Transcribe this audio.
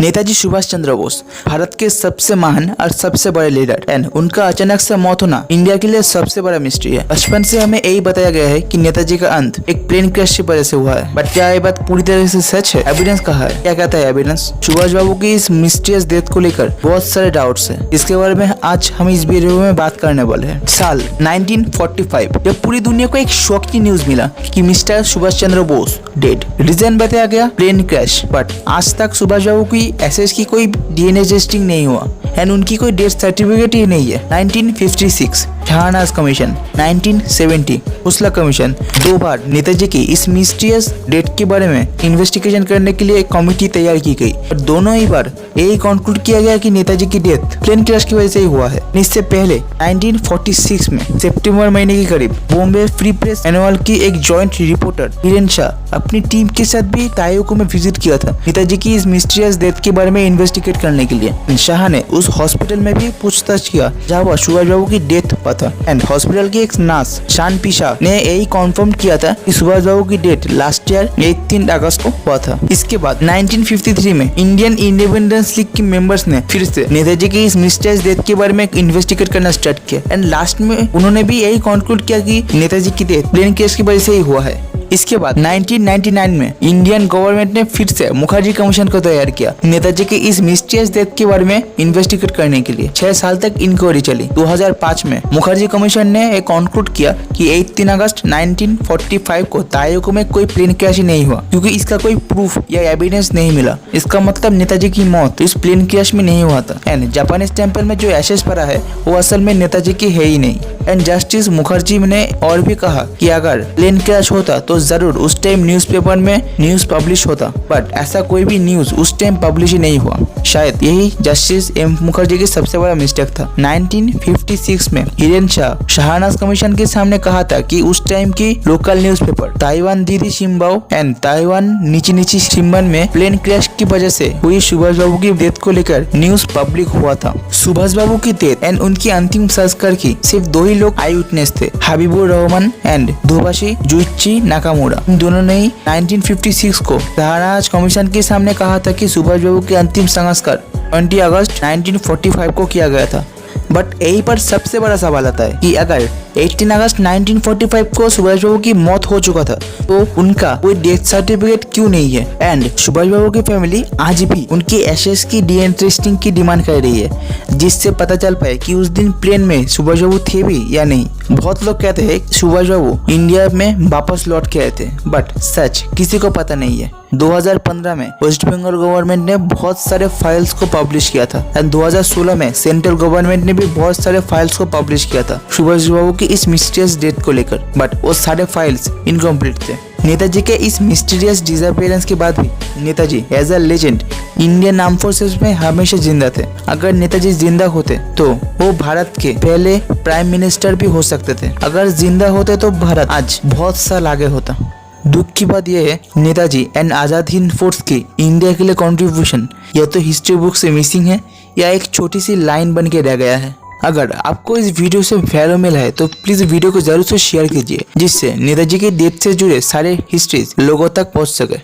नेताजी सुभाष चंद्र बोस भारत के सबसे महान और सबसे बड़े लीडर एंड उनका अचानक से मौत होना इंडिया के लिए सबसे बड़ा मिस्ट्री है। बचपन से हमें यही बताया गया है कि नेताजी का अंत एक प्लेन क्रैश की वजह से हुआ है, बट क्या ये बात पूरी तरह से सच है? एविडेंस कहाँ है? क्या कहता है एविडेंस? सुभाष बाबू की इस मिस्टीरियस डेथ को लेकर बहुत सारे डाउट्स है। इसके बारे में आज हम इस वीडियो में बात करने वाले हैं। साल 1945 जब पूरी दुनिया को एक शॉक की न्यूज मिला कि mister Subhash Chandra Bose dead. Reason बताया गया प्लेन क्रैश, बट आज तक सुभाष बाबू की एसएस की कोई डीएनए टेस्टिंग नहीं हुआ एंड उनकी कोई डेथ सर्टिफिकेट ही नहीं है। 1956 शहानाज कमीशन, 1970 हुसला कमीशन, 2 बार नेताजी की इस मिस्टीरियस डेथ के बारे में इन्वेस्टिगेशन करने के लिए एक कमेटी तैयार की गई और दोनों ही बार यही कंक्लूड किया गया कि नेताजी की डेथ प्लेन क्रैश की वजह से ही हुआ है। इससे पहले 1946 में सितंबर महीने के करीब बॉम्बे फ्री प्रेस एनुअल की एक जॉइंट रिपोर्टर हिरेन शाह अपनी टीम के साथ भी तायोको में विजिट किया था नेताजी की इस मिस्टीरियस डेथ के बारे में इन्वेस्टिगेट करने के लिए। शाह ने उस हॉस्पिटल में भी पूछताछ किया जहाँ वह सुभाष बाबू की डेथ हुआ था एंड हॉस्पिटल की एक नर्स शान पिशा ने यही कॉन्फर्म किया था कि सुभाष बाबू की डेथ लास्ट ईयर 18 अगस्त को हुआ था। इसके बाद 1953 में इंडियन इंडिपेंडेंस लीग के मेंबर्स ने फिर से नेताजी की इस मिस्टीरियस डेथ के बारे में इन्वेस्टिगेट करना स्टार्ट किया एंड लास्ट में उन्होंने भी यही कंक्लूड किया कि नेताजी की डेथ प्लेन क्रैश की वजह से ही हुआ है। इसके बाद 1999 में इंडियन गवर्नमेंट ने फिर से मुखर्जी कमीशन को तैयार किया नेताजी की इस मिस्टीरियस डेथ के बारे में इन्वेस्टिगेट करने के लिए। 6 साल तक इंक्वायरी चली। 2005 में मुखर्जी कमीशन ने एक कंक्लूड किया कि 18 अगस्त 1945 को तायोको में कोई प्लेन क्रैश नहीं हुआ क्योंकि इसका कोई प्रूफ या एविडेंस नहीं मिला। इसका मतलब नेताजी की मौत इस प्लेन क्रैश में नहीं हुआ था एंड जापानीज टेम्पल में जो एशेस पड़ा है वो असल में नेताजी की है ही नहीं। एंड जस्टिस मुखर्जी ने और भी कहा कि अगर प्लेन क्रैश होता तो जरूर उस टाइम न्यूज़पेपर में न्यूज पब्लिश होता, बट ऐसा कोई भी न्यूज उस टाइम पब्लिश ही नहीं हुआ। शायद यही जस्टिस एम मुखर्जी की सबसे बड़ा मिस्टेक था। 1956 में हिरेन शाह शहानाज कमीशन के सामने कहा था कि उस टाइम की लोकल न्यूज़पेपर ताइवान दीदी शिम्बाओ एंड ताइवान नीची नीची शिम्बन में प्लेन क्रैश की वजह से हुई सुभाष बाबू की डेथ को लेकर न्यूज पब्लिक हुआ था। सुभाष बाबू की डेथ एंड उनकी अंतिम संस्कार की सिर्फ 2 ही लोग आई विटनेस थे, हबीबुर रहमान एंड धोबाशी जुइची नाकामुरा। इन दोनों ने 1956 को शहानाज कमीशन के सामने कहा था कि सुभाष बाबू के अंतिम संस्कार 20 अगस्त 1945 को किया गया था। बट यही पर सबसे बड़ा सवाल आता है कि अगर 18 अगस्त 1945 को सुभाष बाबू की मौत हो चुका था तो उनका कोई डेथ सर्टिफिकेट क्यों नहीं है? एंड सुभाष बाबू की फैमिली आज भी उनकी एशेस की डीएनए टेस्टिंग की डिमांड कर रही है जिससे पता चल पाए कि उस दिन प्लेन में सुभाष बाबू थे भी या नहीं। बहुत लोग कहते हैं सुभाष बाबू इंडिया में वापस लौट के आए थे, बट सच किसी को पता नहीं है। 2015 में वेस्ट बंगाल गवर्नमेंट ने बहुत सारे फाइल्स को पब्लिश किया था एंड 2016 में सेंट्रल गवर्नमेंट ने भी बहुत सारे फाइल्स को पब्लिश किया था सुभाष बाबू की इस मिस्टीरियस डेथ को लेकर, बट वो सारे फाइल्स इनकम्प्लीट थे। नेताजी के इस मिस्टीरियस डिसअपीयरेंस के बाद भी Netaji as a legend Indian arm forces में हमेशा जिंदा थे। अगर नेताजी जिंदा होते तो वो भारत के पहले प्राइम मिनिस्टर भी हो सकते थे। अगर जिंदा होते तो भारत आज बहुत साल आगे होता। दुख की बात यह है नेताजी एंड आजाद हिंद फोर्स की इंडिया के लिए कंट्रीब्यूशन या तो हिस्ट्री बुक से मिसिंग है या एक छोटी सी लाइन बन के रह गया है। अगर आपको इस वीडियो से वैल्यू मिला है तो प्लीज वीडियो को जरूर से शेयर कीजिए जिससे नेताजी की डेथ से जुड़े सारे हिस्ट्रीज लोगों तक पहुंच सके।